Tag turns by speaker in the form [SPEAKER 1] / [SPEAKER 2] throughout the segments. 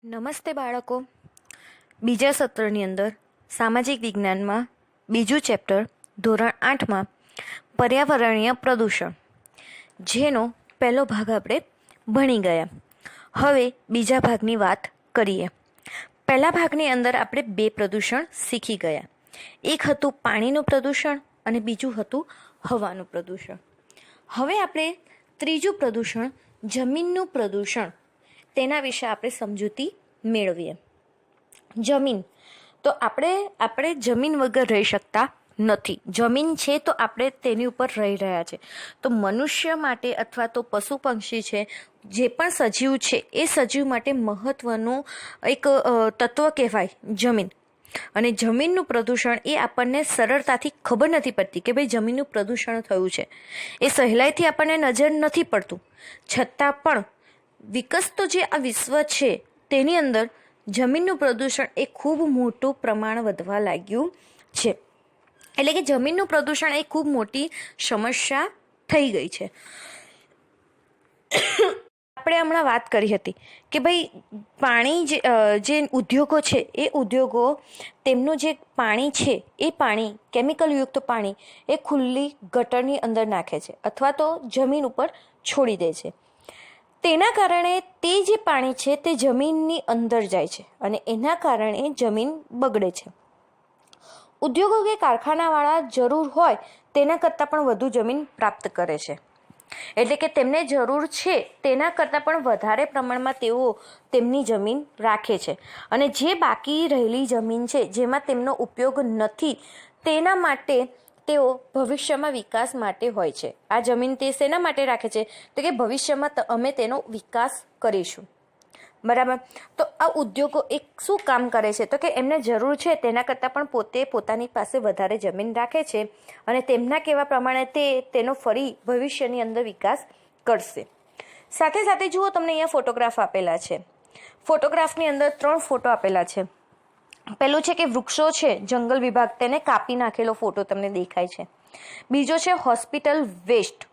[SPEAKER 1] નમસ્તે બાળકો. બીજા સત્રની અંદર સામાજિક વિજ્ઞાનમાં બીજું ચેપ્ટર ધોરણ 8માં પર્યાવરણીય પ્રદૂષણ, જેનો પહેલો ભાગ આપણે ભણી ગયા. હવે બીજા ભાગની વાત કરીએ. પહેલા ભાગની અંદર આપણે 2 પ્રદૂષણ શીખી ગયા. એક હતું પાણીનું પ્રદૂષણ અને બીજું હતું હવાનું પ્રદૂષણ. હવે આપણે ત્રીજું પ્રદૂષણ જમીનનું પ્રદૂષણ, તેના વિશે આપણે સમજૂતી મેળવીએ. જમીન તો આપણે જમીન વગર રહી શકતા નથી. જમીન છે તો આપણે તેની ઉપર રહી રહ્યા છે. તો મનુષ્ય માટે અથવા તો પશુ પક્ષી છે, જે પણ સજીવ છે, એ સજીવ માટે મહત્વનું એક તત્વ કહેવાય જમીન. અને જમીનનું પ્રદૂષણ એ આપણને સરળતાથી ખબર નથી પડતી કે ભાઈ જમીનનું પ્રદૂષણ થયું છે. એ સહેલાઈથી આપણને નજર નથી પડતું. છતાં પણ વિકસતો જે આ વિશ્વ છે તેની અંદર જમીનનું પ્રદૂષણ એ ખૂબ મોટું પ્રમાણ વધવા લાગ્યું છે. એટલે કે જમીનનું પ્રદૂષણ એ ખૂબ મોટી સમસ્યા થઈ ગઈ છે. આપણે હમણાં વાત કરી હતી કે ભાઈ પાણી જે ઉદ્યોગો છે, એ ઉદ્યોગો તેમનું જે પાણી છે એ પાણી કેમિકલયુક્ત પાણી એ ખુલ્લી ગટરની અંદર નાખે છે અથવા તો જમીન ઉપર છોડી દે છે. તેના કારણે તે જે પાણી છે તે જમીનની અંદર જાય છે અને એના કારણે જમીન બગડે છે. ઉદ્યોગો કે કારખાનાવાળા જરૂર હોય તેના કરતાં પણ વધુ જમીન પ્રાપ્ત કરે છે. એટલે કે તેમને જરૂર છે તેના કરતાં પણ વધારે પ્રમાણમાં તેઓ તેમની જમીન રાખે છે. અને જે બાકી રહેલી જમીન છે, જેમાં તેમનો ઉપયોગ નથી, તેના માટે તેઓ ભવિષ્યમાં વિકાસ માટે હોય છે. આ જમીન તે શેના માટે રાખે છે? તો કે ભવિષ્યમાં અમે તેનો વિકાસ કરીશું. બરાબર. તો આ ઉદ્યોગો એક શું કામ કરે છે? તો કે એમને જરૂર છે તેના કરતાં પણ પોતે પોતાની પાસે વધારે જમીન રાખે છે અને તેમના કહેવા પ્રમાણે તેનો ફરી ભવિષ્યની અંદર વિકાસ કરશે. સાથે સાથે જુઓ, તમને અહીંયા ફોટોગ્રાફ આપેલા છે. ફોટોગ્રાફની અંદર 3 ફોટો આપેલા છે. પહેલું છે કે વૃક્ષો છે, જંગલ વિભાગ, તેને કાપી નાખેલો ફોટો તમને દેખાય છે. બીજો છે હોસ્પિટલ વેસ્ટ,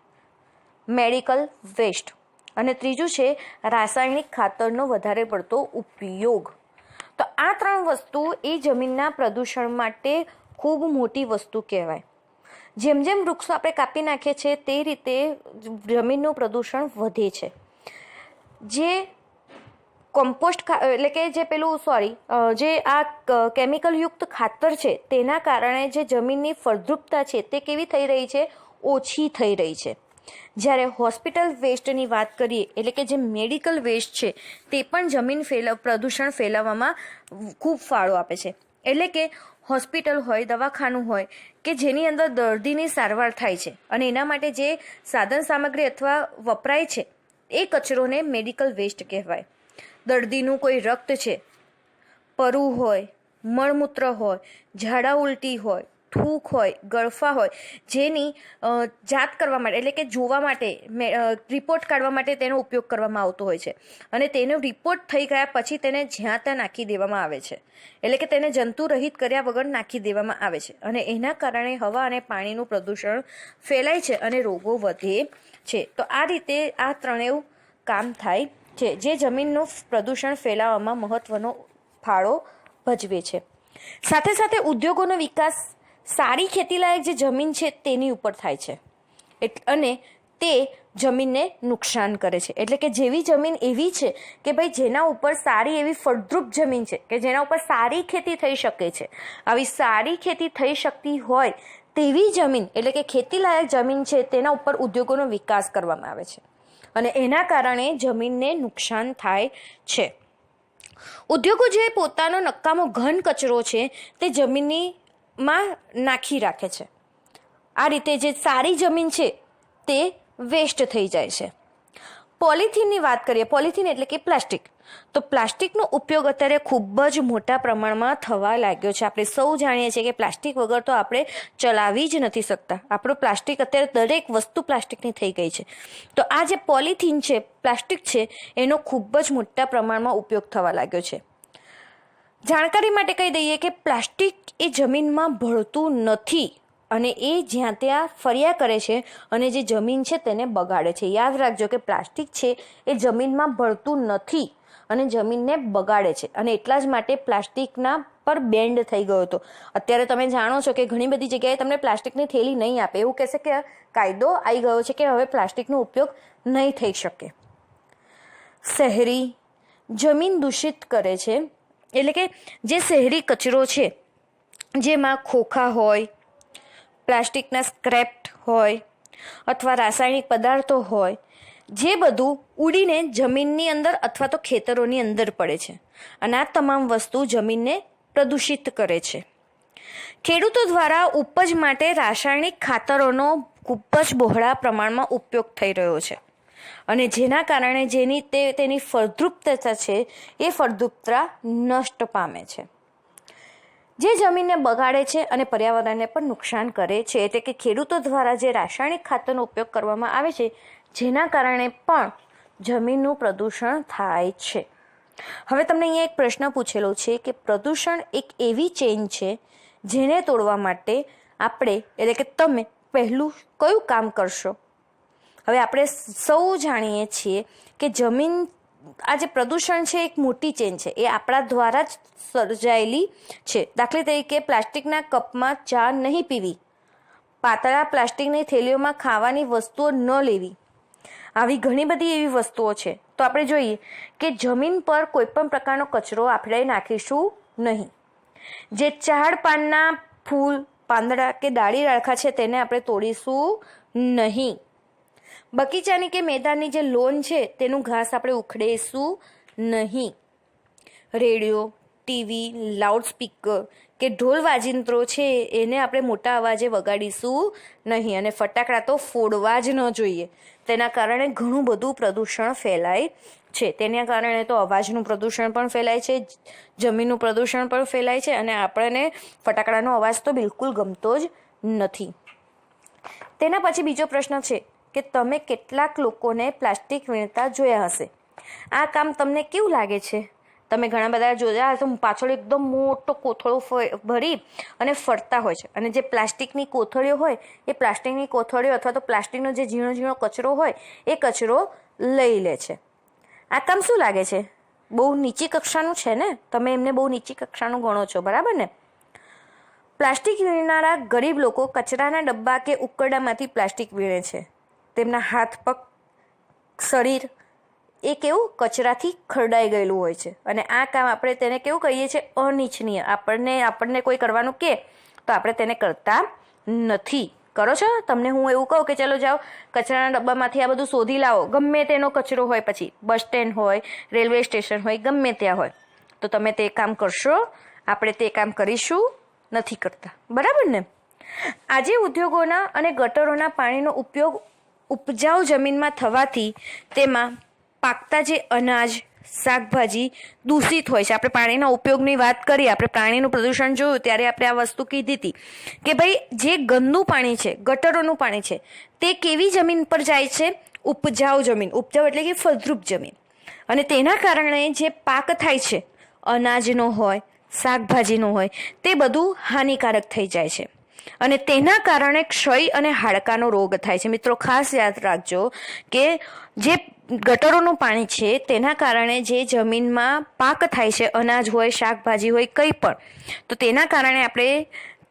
[SPEAKER 1] મેડિકલ વેસ્ટ. અને ત્રીજું છે રાસાયણિક ખાતરનો વધારે પડતો ઉપયોગ. તો આ 3 વસ્તુ એ જમીનના પ્રદૂષણ માટે ખૂબ મોટી વસ્તુ કહેવાય. જેમ જેમ વૃક્ષો આપણે કાપી નાખીએ છીએ તે રીતે જમીનનું પ્રદૂષણ વધે છે. જે કોમ્પોસ્ટ એટલે કે જે આ કેમિકલયુક્ત ખાતર છે, તેના કારણે જે જમીનની ફળદ્રુપતા છે તે કેવી થઈ રહી છે? ઓછી થઈ રહી છે. જ્યારે હોસ્પિટલ વેસ્ટની વાત કરીએ, એટલે કે જે મેડિકલ વેસ્ટ છે, તે પણ જમીન પ્રદૂષણ ફેલાવવામાં ખૂબ ફાળો આપે છે. એટલે કે હોસ્પિટલ હોય, દવાખાનું હોય કે જેની અંદર દર્દીની સારવાર થાય છે અને એના માટે જે સાધન સામગ્રી અથવા વપરાય છે એ કચરોને મેડિકલ વેસ્ટ કહેવાય. દર્દીનું કોઈ રક્ત છે, પરુ હોય, મળમૂત્ર હોય, ઝાડા ઉલટી હોય, થૂક હોય, ગળફા હોય, જેની જાત કરવા માટે એટલે કે જોવા માટે રિપોર્ટ કાઢવા માટે તેનો ઉપયોગ કરવામાં આવતો હોય છે. અને તેનો રિપોર્ટ થઈ ગયા પછી તેને જ્યાં ત્યાં નાખી દેવામાં આવે છે. એટલે કે તેને જંતુ રહિત કર્યા વગર નાખી દેવામાં આવે છે અને એના કારણે હવા અને પાણીનું પ્રદૂષણ ફેલાય છે અને રોગો વધે છે. તો આ રીતે આ 3 કામ થાય છે જે જમીનનું પ્રદૂષણ ફેલાવવામાં મહત્વનો ફાળો ભજવે છે. સાથે સાથે ઉદ્યોગોનો વિકાસ સારી ખેતીલાયક જે જમીન છે તેની ઉપર થાય છે અને તે જમીનને નુકસાન કરે છે. એટલે કે જેવી જમીન એવી છે કે ભાઈ જેના ઉપર સારી એવી ફળદ્રુપ જમીન છે, કે જેના ઉપર સારી ખેતી થઈ શકે છે, આવી સારી ખેતી થઈ શકતી હોય તેવી જમીન એટલે કે ખેતીલાયક જમીન છે, તેના ઉપર ઉદ્યોગોનો વિકાસ કરવામાં આવે છે અને એના કારણે જમીનને નુકસાન થાય છે. ઉદ્યોગો જે પોતાનો નકામો ઘન કચરો છે તે જમીનમાં નાખી રાખે છે. આ રીતે જે સારી જમીન છે તે વેસ્ટ થઈ જાય છે. પોલિથીનની વાત કરીએ. પોલિથીન એટલે કે પ્લાસ્ટિક. તો પ્લાસ્ટિકનો ઉપયોગ અત્યારે ખૂબ જ મોટા પ્રમાણમાં થવા લાગ્યો છે. આપણે સૌ જાણીએ છીએ કે પ્લાસ્ટિક વગર તો આપણે ચલાવી જ નથી શકતા. આપણું પ્લાસ્ટિક અત્યારે દરેક વસ્તુ પ્લાસ્ટિકની થઈ ગઈ છે. તો આ જે પોલિથીન છે, પ્લાસ્ટિક છે, એનો ખૂબ જ મોટા પ્રમાણમાં ઉપયોગ થવા લાગ્યો છે. જાણકારી માટે કહી દઈએ કે પ્લાસ્ટિક એ જમીનમાં ભળતું નથી અને એ જ્યાં ત્યાં ફર્યા કરે છે અને જે જમીન છે તેને બગાડે છે. યાદ રાખજો કે પ્લાસ્ટિક છે એ જમીનમાં ભળતું નથી અને જમીનને બગાડે છે. અને એટલા જ માટે પ્લાસ્ટિકના પર બેન્ડ થઈ ગયો હતો. અત્યારે તમે જાણો છો કે ઘણી બધી જગ્યાએ તમને પ્લાસ્ટિકની થેલી નહીં આપે, એવું કહેશે કે કાયદો આવી ગયો છે કે હવે પ્લાસ્ટિકનો ઉપયોગ નહીં થઈ શકે. શહેરી જમીન દૂષિત કરે છે, એટલે કે જે શહેરી કચરો છે જેમાં ખોખા હોય, પ્લાસ્ટિકના સ્ક્રેપ હોય અથવા રાસાયણિક પદાર્થો હોય, જે બધું ઉડીને જમીનની અંદર અથવા તો ખેતરોની અંદર પડે છે અને આ તમામ વસ્તુ જમીનને પ્રદૂષિત કરે છે. ખેડૂતો દ્વારા ઉપજ માટે રાસાયણિક ખાતરોનો ખૂબ જ બહોળા પ્રમાણમાં ઉપયોગ થઈ રહ્યો છે અને જેના કારણે તેની ફળદ્રુપતા છે એ ફળદ્રુપતા નષ્ટ પામે છે, જે જમીનને બગાડે છે અને પર્યાવરણને પણ નુકસાન કરે છે. એટલે કે ખેડૂતો દ્વારા જે રાસાયણિક ખાતરનો ઉપયોગ કરવામાં આવે છે જેના કારણે પણ જમીનનું પ્રદૂષણ થાય છે. હવે તમને અહીંયા એક પ્રશ્ન પૂછેલો છે કે પ્રદૂષણ એક એવી ચેઇન છે જેને તોડવા માટે આપણે એટલે કે તમે પહેલું કયું કામ કરશો? હવે આપણે સૌ જાણીએ છીએ કે જમીન આ જે પ્રદૂષણ છે એક મોટી ચેન છે, એ આપણા દ્વારા જ સર્જાયેલી છે. દાખલા તરીકે પ્લાસ્ટિકના કપમાં ચા નહીં પીવી, પાતળા પ્લાસ્ટિકની થેલીઓમાં ખાવાની વસ્તુઓ ન લેવી, આવી ઘણી બધી એવી વસ્તુઓ છે. તો આપણે જોઈએ કે જમીન પર કોઈ પણ પ્રકારનો કચરો આપણે નાખીશું નહીં. જે ઝાડ પાનના ફૂલ, પાંદડા કે ડાળી ડાળખા છે તેને આપણે તોડીશું નહીં. બગીચાની કે મેદાનની જે લોન છે તેનું ઘાસ આપણે ઉખેડીશું નહીં. રેડિયો, ટીવી, લાઉડસ્પીકર કે ઢોલ વાજિંત્રો છે એને આપણે મોટા અવાજે વગાડીશું નહીં. અને ફટાકડા તો ફોડવા જ ન જોઈએ, તેના કારણે ઘણું બધું પ્રદૂષણ ફેલાય છે. તેના કારણે તો અવાજનું પ્રદૂષણ પણ ફેલાય છે, જમીનનું પ્રદૂષણ પણ ફેલાય છે અને આપણને ફટાકડાનો અવાજ તો બિલકુલ ગમતો જ નથી. તેના પછી બીજો પ્રશ્ન છે કે તમે કેટલાક લોકોને પ્લાસ્ટિક વીણતા જોયા હશે. આ કામ તમને કેવું લાગે છે? તમે ઘણા બધા જોયા તો પાછળ એકદમ મોટો કોથળો ભરી અને ફરતા હોય છે અને જે પ્લાસ્ટિકની કોથળીઓ હોય એ પ્લાસ્ટિકની કોથળીઓ અથવા તો પ્લાસ્ટિકનો જે ઝીણો ઝીણો કચરો હોય એ કચરો લઈ લે છે. આ કામ શું લાગે છે? બહુ નીચી કક્ષાનું છે ને? તમે એમને બહુ નીચી કક્ષાનું ગણો છો, બરાબર ને? પ્લાસ્ટિક વીણનારા ગરીબ લોકો કચરાના ડબ્બા કે ઉકરડામાંથી પ્લાસ્ટિક વીણે છે. તેમના હાથ, પગ, શરીર એ કેવું કચરાથી ખરડાઈ ગયેલું હોય છે અને આ કામ આપણે તેને કેવું કહીએ છીએ? અનિચ્છનીય. આપણને કોઈ કરવાનું કહે તો આપણે તેને કરતા નથી. કરો છો? તમને હું એવું કહું કે ચલો જાઓ કચરાના ડબ્બામાંથી આ બધું શોધી લાવો, ગમે તેનો કચરો હોય, પછી બસ સ્ટેન્ડ હોય, રેલવે સ્ટેશન હોય, ગમે ત્યાં હોય, તો તમે તે કામ કરશો? આપણે તે કામ કરીશું? નથી કરતા, બરાબર ને? આજે ઉદ્યોગોના અને ગટરોના પાણીનો ઉપયોગ ઉપજાઉ જમીનમાં થવાથી તેમાં પાકતા જે અનાજ, શાકભાજી દૂષિત હોય છે. આપણે પાણીના ઉપયોગની વાત કરી, આપણે પાણીનું પ્રદૂષણ જોયું ત્યારે આપણે આ વસ્તુ કીધી હતી કે ભાઈ જે ગંદુ પાણી છે, ગટરોનું પાણી છે, તે કેવી જમીન પર જાય છે? ઉપજાઉ જમીન. ઉપજાઉ એટલે કે ફળદ્રુપ જમીન. અને તેના કારણે જે પાક થાય છે, અનાજનો હોય, શાકભાજીનો હોય, તે બધું હાનિકારક થઈ જાય છે અને તેના કારણે ક્ષય અને હાડકાનો રોગ થાય છે. મિત્રો ખાસ યાદ રાખજો કે જે ગટરોનું પાણી છે તેના કારણે જે જમીનમાં પાક થાય છે, અનાજ હોય, શાકભાજી હોય, કંઈ પણ, તો તેના કારણે આપણે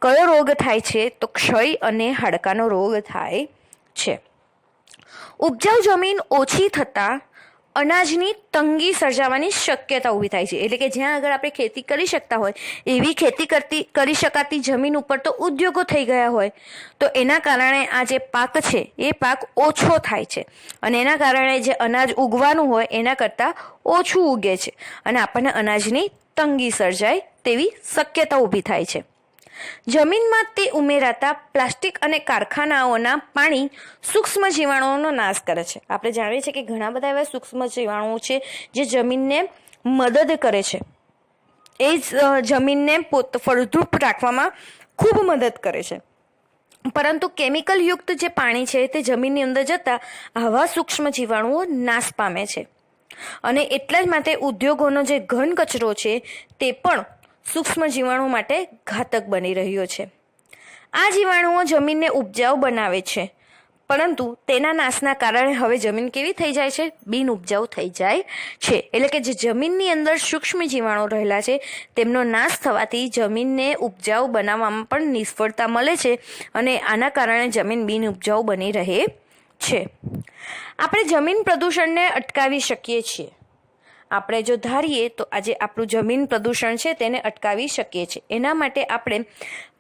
[SPEAKER 1] કયો રોગ થાય છે? તો ક્ષય અને હાડકાનો રોગ થાય છે. ઉપજાઉ જમીન ઓછી થતાં અનાજની તંગી સર્જાવાની શક્યતા ઊભી થાય છે. એટલે કે જ્યાં આગળ આપણે ખેતી કરી શકતા હોય એવી ખેતી કરી શકાતી જમીન ઉપર તો ઉદ્યોગો થઈ ગયા હોય, તો એના કારણે આ જે પાક છે એ પાક ઓછો થાય છે અને એના કારણે જે અનાજ ઉગવાનું હોય એના કરતાં ઓછું ઉગે છે અને આપણને અનાજની તંગી સર્જાય તેવી શક્યતા ઊભી થાય છે. જમીનમાં તે ઉમેરાતા પ્લાસ્ટિક અને કારખાનાઓના પાણી સૂક્ષ્મ જીવાણુઓનો નાશ કરે છે. આપણે જાણીએ છીએ કે ઘણા બધા એવા સૂક્ષ્મ જીવાણુઓ છે જે જમીનને મદદ કરે છે, એ જમીનને ફળદ્રુપ રાખવામાં ખૂબ મદદ કરે છે. પરંતુ કેમિકલ યુક્ત જે પાણી છે તે જમીનની અંદર જતાં આવા સૂક્ષ્મ જીવાણુઓ નાશ પામે છે અને એટલા જ માટે ઉદ્યોગોનો જે ઘન કચરો છે તે પણ સૂક્ષ્મ જીવાણુ માટે ઘાતક બની રહ્યો છે. આ જીવાણુઓ જમીનને ઉપજાઉ બનાવે છે પરંતુ તેના નાશના કારણે હવે જમીન કેવી થઈ જાય છે? બિન ઉપજાઉ થઈ જાય છે. એટલે કે જે જમીનની અંદર સૂક્ષ્મ જીવાણુ રહેલા છે તેમનો નાશ થવાથી જમીનને ઉપજાઉ બનાવવામાં પણ નિષ્ફળતા મળે છે અને આના કારણે જમીન બિન ઉપજાઉ બની રહે છે. આપણે જમીન પ્રદૂષણને અટકાવી શકીએ છીએ. આપણે જો ધારીએ તો આજે આપણું જમીન પ્રદૂષણ છે તેને અટકાવી શકીએ છીએ. એના માટે આપણે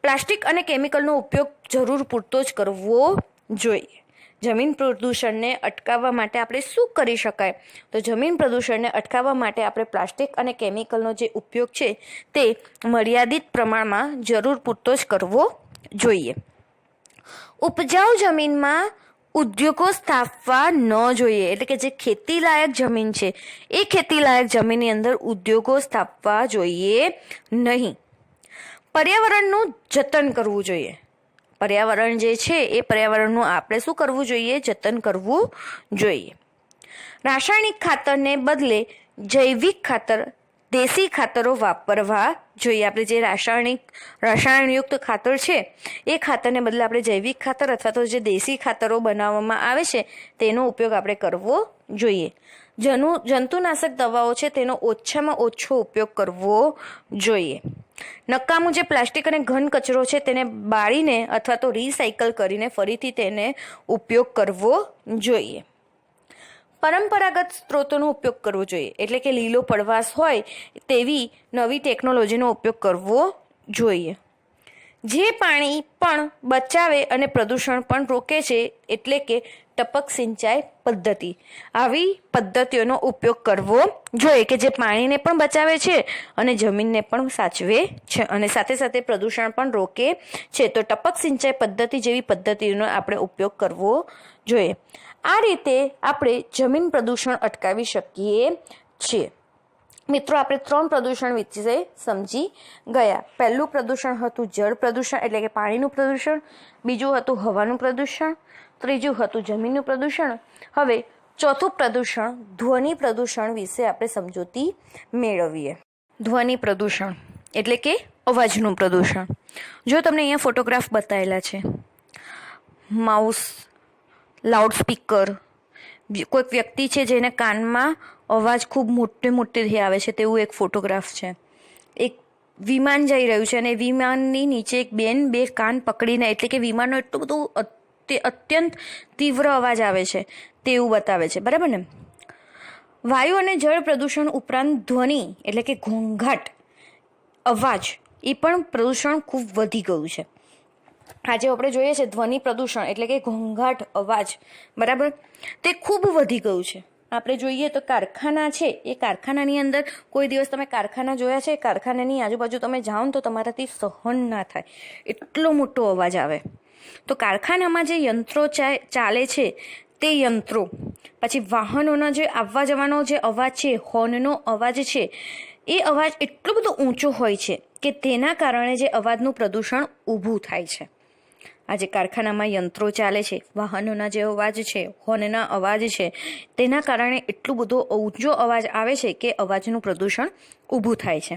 [SPEAKER 1] પ્લાસ્ટિક અને કેમિકલનો ઉપયોગ જરૂર પૂરતો જ કરવો જોઈએ. જમીન પ્રદૂષણને અટકાવવા માટે આપણે શું કરી શકાય? તો જમીન પ્રદૂષણને અટકાવવા માટે આપણે પ્લાસ્ટિક અને કેમિકલનો જે ઉપયોગ છે તે મર્યાદિત પ્રમાણમાં જરૂર પૂરતો જ કરવો જોઈએ. ઉપજાઉ જમીનમાં ઉદ્યોગો સ્થાપવા ન જોઈએ. એટલે કે જે ખેતીલાયક જમીન છે એ ખેતીલાયક જમીનની અંદર ઉદ્યોગો સ્થાપવા જોઈએ નહીં. પર્યાવરણનું જતન કરવું જોઈએ. પર્યાવરણ જે છે એ પર્યાવરણનું આપણે શું કરવું જોઈએ? જતન કરવું જોઈએ. રાસાયણિક ખાતરને બદલે જૈવિક ખાતર, દેશી ખાતરો વાપરવા જોઈએ. આપણે જે રસાયણયુક્ત ખાતર છે એ ખાતરને બદલે આપણે જૈવિક ખાતર અથવા તો જે દેશી ખાતરો બનાવવામાં આવે છે તેનો ઉપયોગ આપણે કરવો જોઈએ. જંતુનાશક દવાઓ છે તેનો ઓછામાં ઓછો ઉપયોગ કરવો જોઈએ. નકામું જે પ્લાસ્ટિક અને ઘન કચરો છે તેને બાળીને અથવા તો રિસાયકલ કરીને ફરીથી તેને ઉપયોગ કરવો જોઈએ. પરંપરાગત સ્ત્રોતોનો ઉપયોગ કરવો જોઈએ. એટલે કે લીલો પડવાશ હોય તેવી નવી ટેકનોલોજીનો ઉપયોગ કરવો જોઈએ. જે પાણી પણ બચાવે અને પ્રદૂષણ પણ રોકે છે એટલે કે ટપક સિંચાઈ પદ્ધતિ. આવી પદ્ધતિઓનો ઉપયોગ કરવો જોઈએ કે જે પાણીને પણ બચાવે છે અને જમીનને પણ સાચવે છે અને સાથે સાથે પ્રદૂષણ પણ રોકે છે. તો ટપક સિંચાઈ પદ્ધતિ જેવી પદ્ધતિઓનો આપણે ઉપયોગ કરવો જોઈએ. આ રીતે આપણે જમીન પ્રદૂષણ અટકાવી શકીએ છીએ. મિત્રો, આપણે 3 પ્રદૂષણ વિશે સમજી ગયા. પહેલું પ્રદૂષણ હતું જળ પ્રદૂષણ એટલે કે પાણીનું પ્રદૂષણ, બીજું હતું હવાનું પ્રદૂષણ, ત્રીજું હતું જમીનનું પ્રદૂષણ. હવે ચોથું પ્રદૂષણ ધ્વનિ પ્રદૂષણ વિશે આપણે સમજૂતી મેળવીએ. ધ્વનિ પ્રદૂષણ એટલે કે અવાજનું પ્રદૂષણ. જો તમને અહીંયા ફોટોગ્રાફ બતાવેલા છે, માઉસ, લાઉડસ્પીકર, કોઈક વ્યક્તિ છે જેને કાનમાં અવાજ ખૂબ મોટેથી આવે છે તેવું એક ફોટોગ્રાફ છે. એક વિમાન જઈ રહ્યું છે અને વિમાનની નીચે એક બેન 2 કાન પકડીને, એટલે કે વિમાનનો એટલું બધું અત્યંત તીવ્ર અવાજ આવે છે તેવું બતાવે છે. બરાબર ને? વાયુ અને જળ પ્રદૂષણ ઉપરાંત ધ્વનિ એટલે કે ઘોંઘાટ, અવાજ એ પણ પ્રદૂષણ ખૂબ વધી ગયું છે. આજે આપણે જોઈએ છે ધ્વનિ પ્રદૂષણ એટલે કે ઘોંઘાટ, અવાજ, બરાબર, તે ખૂબ વધી ગયું છે. આપણે જોઈએ તો કારખાના છે એ કારખાનાની અંદર કોઈ દિવસ તમે કારખાના જોયા છે? કારખાનાની આજુબાજુ તમે જાઓ ને તો તમારાથી સહન ના થાય, એટલો મોટો અવાજ આવે. તો કારખાનામાં જે યંત્રો ચાલે છે તે યંત્રો, પછી વાહનોના જે આવવા જવાનો જે અવાજ છે, હોર્નનો અવાજ છે, એ અવાજ એટલો બધો ઊંચો હોય છે કે તેના કારણે જે અવાજનું પ્રદૂષણ ઊભું થાય છે. આજે કારખાનામાં યંત્રો ચાલે છે, વાહનોના જે અવાજ છે, હોર્નના અવાજ છે, તેના કારણે એટલો બધો ઊંચો અવાજ આવે છે કે અવાજનું પ્રદૂષણ ઊભું થાય છે.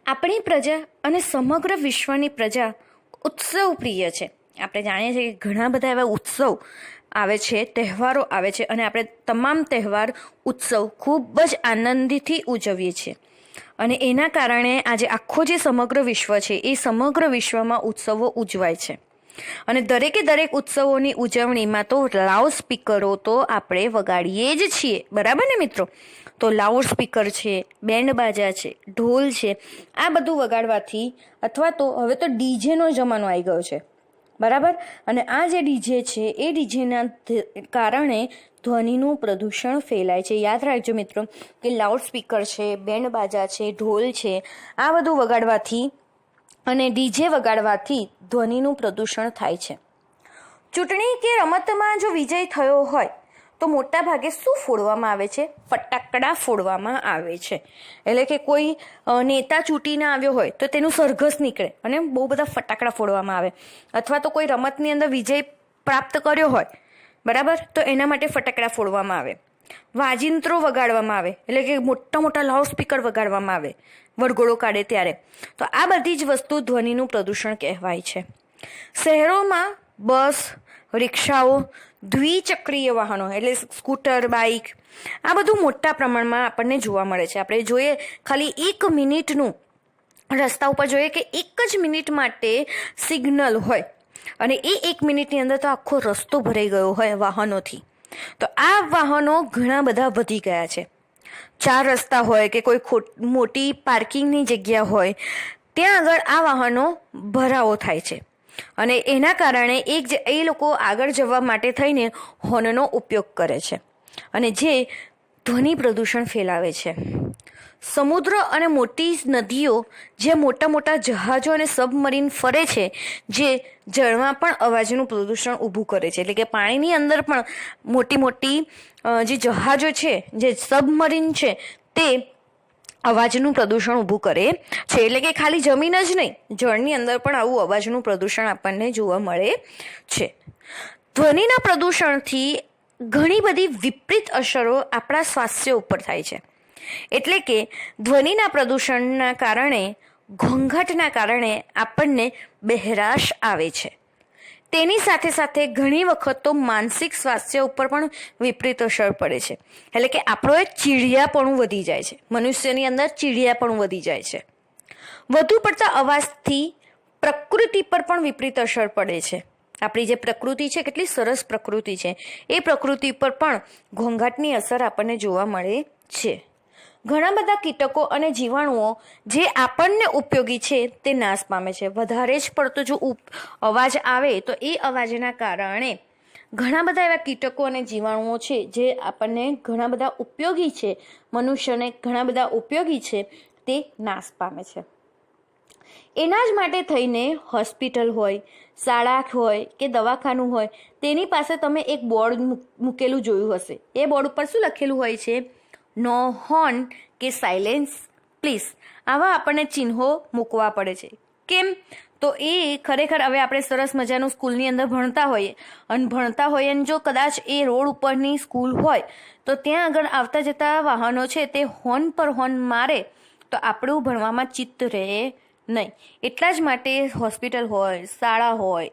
[SPEAKER 1] આપણી પ્રજા અને સમગ્ર વિશ્વની પ્રજા ઉત્સવ પ્રિય છે. આપણે જાણીએ છીએ કે ઘણા બધા એવા ઉત્સવ આવે છે, તહેવારો આવે છે અને આપણે તમામ તહેવાર, ઉત્સવ ખૂબ જ આનંદથી ઉજવીએ છીએ. અને એના કારણે આજે આખો જે સમગ્ર વિશ્વ છે એ સમગ્ર વિશ્વમાં ઉત્સવો ઉજવાય છે. અને દરેક ઉત્સવોની ઉજવણીમાં તો લાઉડ સ્પીકરો તો આપણે વગાડીએ જ છીએ. બરાબર ને મિત્રો? તો લાઉડ સ્પીકર છે, બેન્ડ બાજા છે, ઢોલ છે, આ બધું વગાડવાથી, અથવા તો હવે તો ડીજેનો જમાનો આવી ગયો છે. બરાબર? અને આ જે ડીજે છે એ ડીજેના કારણે ધ્વનિનું પ્રદૂષણ ફેલાય છે. યાદ રાખજો મિત્રો કે લાઉડ સ્પીકર છે, બેન્ડ બાજા છે, ઢોલ છે, આ બધું વગાડવાથી અને ડીજે વગાડવાથી ધ્વનિનું પ્રદૂષણ થાય છે. ચૂંટણી કે રમતમાં જો વિજય થયો હોય તો મોટા ભાગે શું ફોડવામાં આવે છે? ફટાકડા ફોડવામાં આવે છે. એટલે કે કોઈ નેતા ચૂંટીને આવ્યો હોય તો તેનું સરઘસ નીકળે અને બહુ બધા ફટાકડા ફોડવામાં આવે. અથવા તો કોઈ રમતની અંદર વિજય પ્રાપ્ત કર્યો હોય, બરાબર, તો એના માટે ફટાકડા ફોડવામાં આવે. વાજિંત્રો વગાડવામાં આવે, એટલે કે મોટા લાઉડ સ્પીકર વગાડવામાં આવે વરઘોડો કાઢે ત્યારે. તો આ બધી જ વસ્તુ ધ્વનિનું પ્રદૂષણ કહેવાય છે. શહેરોમાં બસ, રિક્ષાઓ, દ્વિચક્રીય વાહનો એટલે સ્કૂટર, બાઇક, આ બધું મોટા પ્રમાણમાં આપણને જોવા મળે છે. આપણે જોઈએ ખાલી 1 મિનિટનું રસ્તા ઉપર જોઈએ કે 1 જ મિનિટ માટે સિગ્નલ હોય અને એ 1 મિનિટની અંદર તો આખો રસ્તો ભરાઈ ગયો હોય વાહનોથી. તો આ વાહનો ઘણા બધા વધી ગયા છે. 4 રસ્તા હોય કે કોઈ મોટી પાર્કિંગની જગ્યા હોય ત્યાં આગળ આ વાહનો ભરાવો થાય છે અને એના કારણે એ લોકો આગળ જવા માટે થઈને હોર્નનો ઉપયોગ કરે છે અને જે ધ્વનિ પ્રદૂષણ ફેલાવે છે. સમુદ્ર અને મોટી નદીઓ, જે મોટા મોટા જહાજો અને સબમરીન ફરે છે, જે જળમાં પણ અવાજનું પ્રદૂષણ ઊભું કરે છે. એટલે કે પાણીની અંદર પણ મોટી મોટી જે જહાજો છે, જે સબમરીન છે, તે અવાજનું પ્રદૂષણ ઊભું કરે છે. એટલે કે ખાલી જમીન જ નહીં, જળની અંદર પણ આવું અવાજનું પ્રદૂષણ આપણને જોવા મળે છે. ધ્વનિના પ્રદૂષણથી ઘણી બધી વિપરીત અસરો આપણા સ્વાસ્થ્ય ઉપર થાય છે. એટલે કે ધ્વનિના પ્રદૂષણના કારણે, ઘોંઘાટના કારણે આપણને બહેરાશ આવે છે. તેની સાથે સાથે ઘણી વખત તો માનસિક સ્વાસ્થ્ય ઉપર પણ વિપરીત અસર પડે છે. એટલે કે આપણો એક ચીડિયાપણું વધી જાય છે, મનુષ્યની અંદર ચીડિયાપણું વધી જાય છે. વધુ પડતા અવાજથી પ્રકૃતિ પર પણ વિપરીત અસર પડે છે. આપણી જે પ્રકૃતિ છે, કેટલી સરસ પ્રકૃતિ છે, એ પ્રકૃતિ પર પણ ઘોંઘાટની અસર આપણને જોવા મળે છે. ઘણા બધા કીટકો અને જીવાણુઓ જે આપણને ઉપયોગી છે તે નાશ પામે છે. વધારે જ પડતો જો અવાજ આવે તો એ અવાજના કારણે ઘણા બધા એવા કીટકો અને જીવાણુઓ છે જે આપણને ઘણા બધા ઉપયોગી છે, મનુષ્યને ઘણા બધા ઉપયોગી છે, તે નાશ પામે છે. એના જ માટે થઈને હોસ્પિટલ હોય, શાળા હોય કે દવાખાનું હોય, તેની પાસે તમે એક બોર્ડ મૂકેલું જોયું હશે. એ બોર્ડ ઉપર શું લખેલું હોય છે? નો હોર્ન કે સાયલેન્સ પ્લીઝ. આવા આપણને ચિહ્નો મૂકવા પડે છે. કેમ? તો એ ખરેખર હવે આપણે સરસ મજાનું સ્કૂલની અંદર ભણતા હોઈએ અને જો કદાચ એ રોડ ઉપરની સ્કૂલ હોય તો ત્યાં આગળ આવતા જતા વાહનો છે તે હોર્ન પર હોર્ન મારે તો આપણું ભણવામાં ચિત્ત રહે નહીં. એટલા જ માટે હોસ્પિટલ હોય, શાળા હોય,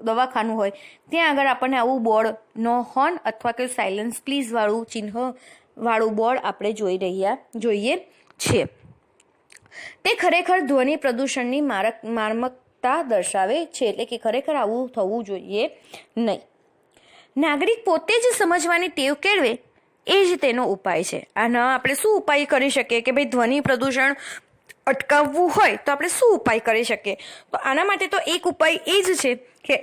[SPEAKER 1] દવાખાનું હોય, ત્યાં આગળ આપણને આવું બોર્ડ નો હોર્ન અથવા કે સાયલેન્સ પ્લીઝ વાળું ચિહ્ન વાળું બોર્ડ આપણે જોઈએ છીએ. તે ખરેખર ધ્વનિ પ્રદૂષણની મારકતા દર્શાવે છે. એટલે કે ખરેખર આવું થવું જોઈએ નહીં. નાગરિક પોતે જ સમજવાની ટેવ કેળવે એ જ તેનો ઉપાય છે. આના આપણે શું ઉપાય કરી શકીએ કે ભાઈ ધ્વનિ પ્રદૂષણ અટકાવવું હોય તો આપણે શું ઉપાય કરી શકીએ? તો આના માટે તો એક ઉપાય એ જ છે કે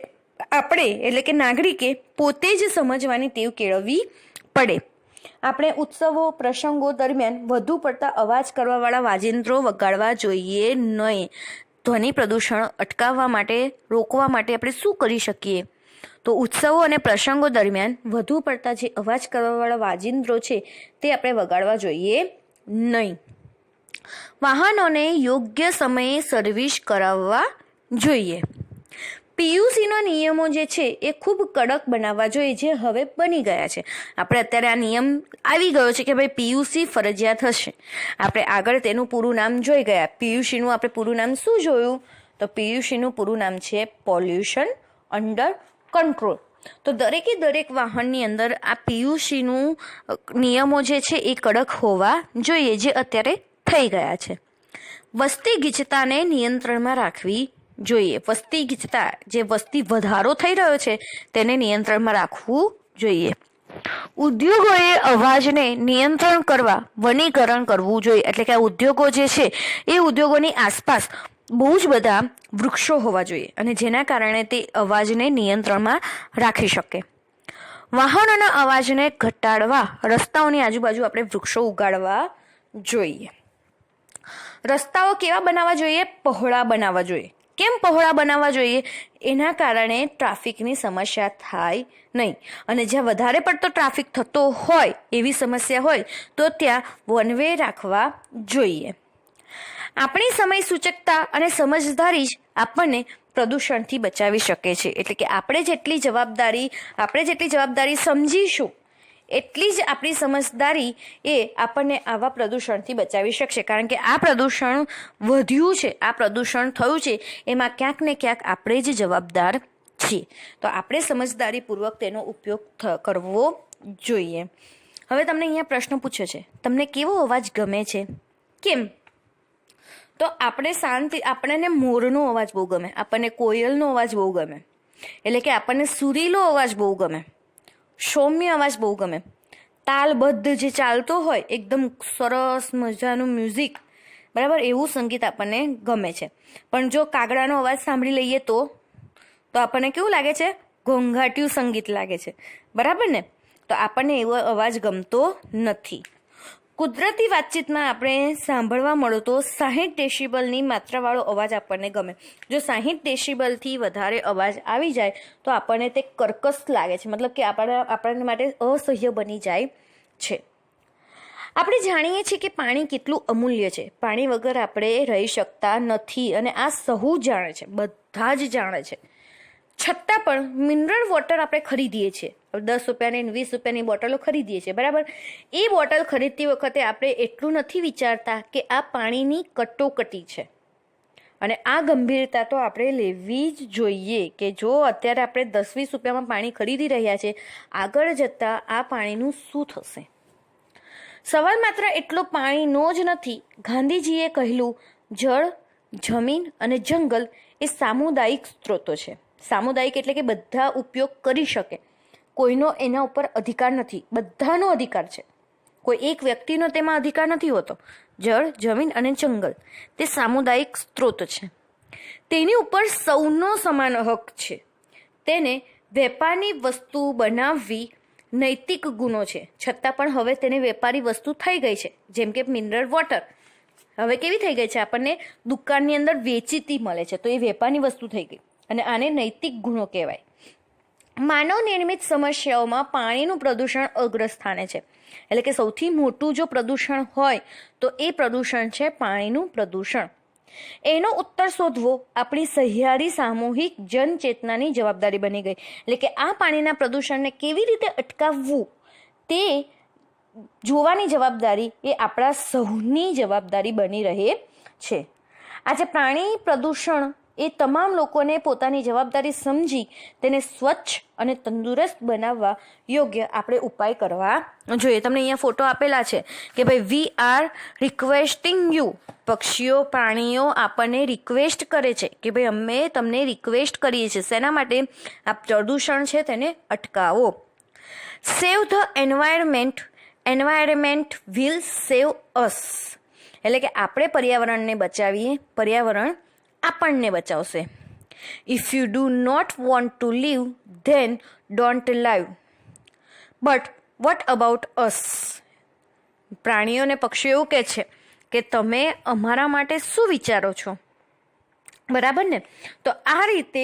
[SPEAKER 1] આપણે એટલે કે નાગરિકે પોતે જ સમજવાની ટેવ કેળવવી પડે. આપણે ઉત્સવો, પ્રસંગો દરમિયાન વધુ પડતા અવાજ કરવાવાળા વાજિંત્રો વગાડવા જોઈએ નહીં. ધ્વનિ પ્રદૂષણ અટકાવવા માટે, રોકવા માટે આપણે શું કરી શકીએ? તો ઉત્સવો અને પ્રસંગો દરમિયાન વધુ પડતા જે અવાજ કરવાવાળા વાજિંત્રો છે તે આપણે વગાડવા જોઈએ નહીં. વાહનોને યોગ્ય સમયે સર્વિસ કરાવવા જોઈએ. પીયુસીના નિયમો જે છે એ ખૂબ કડક બનાવવા જોઈએ, જે હવે બની ગયા છે. આપણે અત્યારે આ નિયમ આવી ગયો છે કે ભાઈ પીયુસી ફરજિયાત હશે. આપણે આગળ તેનું પૂરું નામ જોઈ ગયા. પીયુસીનું આપણે પૂરું નામ શું જોયું? તો પીયુસીનું પૂરું નામ છે પોલ્યુશન અંડર કંટ્રોલ. તો દરેકે દરેક વાહનની અંદર આ પીયુસીનું નિયમો જે છે એ કડક હોવા જોઈએ, જે અત્યારે થઈ ગયા છે. વસ્તી ગીચતાને નિયંત્રણમાં રાખવી જોઈએ. વસ્તી ગીચતા, જે વસ્તી વધારો થઈ રહ્યો છે તેને નિયંત્રણમાં રાખવું જોઈએ. ઉદ્યોગોએ અવાજને નિયંત્રણ કરવા વનીકરણ કરવું જોઈએ. એટલે કે આ ઉદ્યોગો જે છે એ ઉદ્યોગોની આસપાસ બહુ જ બધા વૃક્ષો હોવા જોઈએ અને જેના કારણે તે અવાજને નિયંત્રણમાં રાખી શકે. વાહનોના અવાજને ઘટાડવા રસ્તાઓની આજુબાજુ આપણે વૃક્ષો ઉગાડવા જોઈએ. રસ્તાઓ કેવા બનાવવા જોઈએ? પહોળા બનાવવા જોઈએ. કેમ પહોળા બનાવવા જોઈએ? એના કારણે ટ્રાફિકની સમસ્યા થાય નહીં. અને જ્યાં વધારે પડતો ટ્રાફિક થતો હોય, એવી સમસ્યા હોય તો ત્યાં વન વે રાખવા જોઈએ. આપણી સમય સૂચકતા અને સમજદારી જ આપણને પ્રદૂષણથી બચાવી શકે છે. એટલે કે આપણે જેટલી જવાબદારી સમજીશું એટલી જ આપણી સમજદારી એ આપણને આવા પ્રદૂષણથી બચાવી શકશે. કારણ કે આ પ્રદૂષણ વધ્યું છે, આ પ્રદૂષણ થયું છે, એમાં ક્યાંક ને ક્યાંક આપણે જ જવાબદાર છીએ. તો આપણે સમજદારીપૂર્વક તેનો ઉપયોગ કરવો જોઈએ. હવે તમને અહીંયા પ્રશ્ન પૂછ્યો છે, તમને કેવો અવાજ ગમે છે, કેમ? તો આપણને મોરનો અવાજ બહુ ગમે, આપણને કોયલનો અવાજ બહુ ગમે, એટલે કે આપણને સુરીલો અવાજ બહુ ગમે, સૌમ્ય અવાજ બહુ ગમે, તાલબદ્ધ જે ચાલતો હોય એકદમ સરસ મજાનું મ્યુઝિક, બરાબર, એવું સંગીત આપણને ગમે છે. પણ જો કાગડાનો અવાજ સાંભળી લઈએ તો આપણને કેવું લાગે છે? ઘોંઘાટિયું સંગીત લાગે છે, બરાબર ને? તો આપણને એવો અવાજ ગમતો નથી. કુદરતી વાતચીતમાં આપણે સાંભળવા મળો તો 60 ડેસિબલની માત્રાવાળો અવાજ આપણને ગમે. જો 60 ડેસિબલથી વધારે અવાજ આવી જાય તો આપણને તે કર્કશ લાગે છે, મતલબ કે આપણને માટે અસહ્ય બની જાય છે. આપણે જાણીએ છીએ કે પાણી કેટલું અમૂલ્ય છે. પાણી વગર આપણે રહી શકતા નથી અને આ સહુ જાણે છે, બધા જ જાણે છે. છતાં પણ મિનરલ વોટર આપણે ખરીદીએ છીએ, 10 રૂપિયાની 20 રૂપિયાની બોટલો ખરીદીએ છીએ, બરાબર. એ બોટલ ખરીદતી વખતે આપણે એટલું નથી વિચારતા કે આ પાણીની કટોકટી છે અને આ ગંભીરતા તો આપણે લેવી જ જોઈએ કે જો અત્યારે આપણે 10-20 રૂપિયામાં પાણી ખરીદી રહ્યા છે, આગળ જતાં આ પાણીનું શું થશે? સવાલ માત્ર એટલો પાણીનો જ નથી. ગાંધીજીએ કહેલું જળ, જમીન અને જંગલ એ સામુદાયિક સ્ત્રોતો છે. સામુદાયિક એટલે કે બધા ઉપયોગ કરી શકે, કોઈનો એના ઉપર અધિકાર નથી, બધાનો અધિકાર છે. કોઈ એક વ્યક્તિનો તેમાં અધિકાર નથી હોતો. જળ, જમીન અને જંગલ તે સામુદાયિક સ્ત્રોત છે. તેની ઉપર સૌનો સમાન હક છે. તેને વેપારની વસ્તુ બનાવવી નૈતિક ગુનો છે, છતાં પણ હવે તેને વેપારી વસ્તુ થઈ ગઈ છે. જેમ કે મિનરલ વોટર હવે કેવી થઈ ગઈ છે? આપણને દુકાનની અંદર વેચીતી મળે છે, તો એ વેપારની વસ્તુ થઈ ગઈ અને આને નૈતિક ગુનો કહેવાય. માનવ નિર્મિત સમસ્યાઓમાં પાણીનું પ્રદૂષણ અગ્રસ્થાને છે. એટલે કે સૌથી મોટું જો પ્રદૂષણ હોય તો એ પ્રદૂષણ છે પાણીનું પ્રદૂષણ. એનો ઉત્તર શોધવો આપણી સહિયારી સામૂહિક જનચેતનાની જવાબદારી બની ગઈ. એટલે કે આ પાણીના પ્રદૂષણને કેવી રીતે અટકાવવું તે જોવાની જવાબદારી એ આપણા સૌની જવાબદારી બની રહે છે. આજે પાણી પ્રદૂષણ એ તમામ લોકોને પોતાની જવાબદારી સમજી તેને સ્વચ્છ અને તંદુરસ્ત બનાવવા યોગ્ય આપણે ઉપાય કરવા જોઈએ. તમને અહીંયા ફોટો આપેલા છે કે ભાઈ વી આર રિક્વેસ્ટિંગ યુ. પક્ષીઓ, પ્રાણીઓ આપણને રિક્વેસ્ટ કરે છે કે ભાઈ અમે તમને રિક્વેસ્ટ કરીએ છીએ. શેના માટે? આ પ્રદૂષણ છે તેને અટકાવો. Save the environment, environment will save us. એટલે કે આપણે પર્યાવરણને બચાવીએ, પર્યાવરણ આપણને બચાવશે. If you do not want to leave then don't live, but what about us. પ્રાણીઓ અને પક્ષીઓ એવું કહે છે કે તમે અમારા માટે શું વિચારો છો, બરાબર ને? તો આ રીતે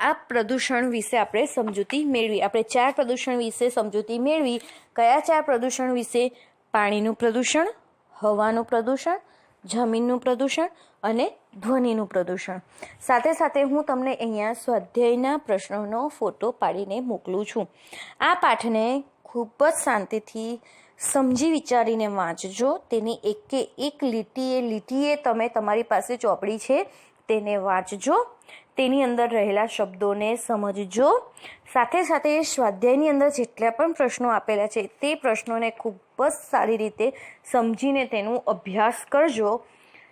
[SPEAKER 1] આ પ્રદૂષણ વિશે આપણે સમજૂતી મેળવી. આપણે 4 પ્રદૂષણ વિશે સમજૂતી મેળવી. કયા 4 પ્રદૂષણ વિશે? પાણીનું પ્રદૂષણ, હવાનું પ્રદૂષણ, જમીનનું પ્રદૂષણ અને ધ્વનિનું પ્રદૂષણ. સાથે સાથે હું તમને અહીંયા સ્વાધ્યાયના પ્રશ્નોનો ફોટો પાડીને મોકલું છું. આ પાઠને ખૂબ જ શાંતિથી સમજી વિચારીને વાંચજો. તેની એક લીટીએ તમે તમારી પાસે ચોપડી છે તેને વાંચજો, તેની અંદર રહેલા શબ્દોને સમજજો. સાથે સાથે સ્વાધ્યાયની અંદર જેટલા પણ પ્રશ્નો આપેલા છે તે પ્રશ્નોને ખૂબ જ સારી રીતે સમજીને તેનો અભ્યાસ કરજો.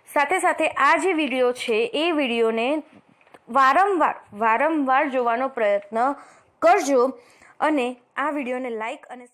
[SPEAKER 1] સાથે સાથે આ જે વિડીયો છે એ વિડીયોને વારંવાર જોવાનો પ્રયત્ન કરજો અને આ વિડીયોને લાઈક અને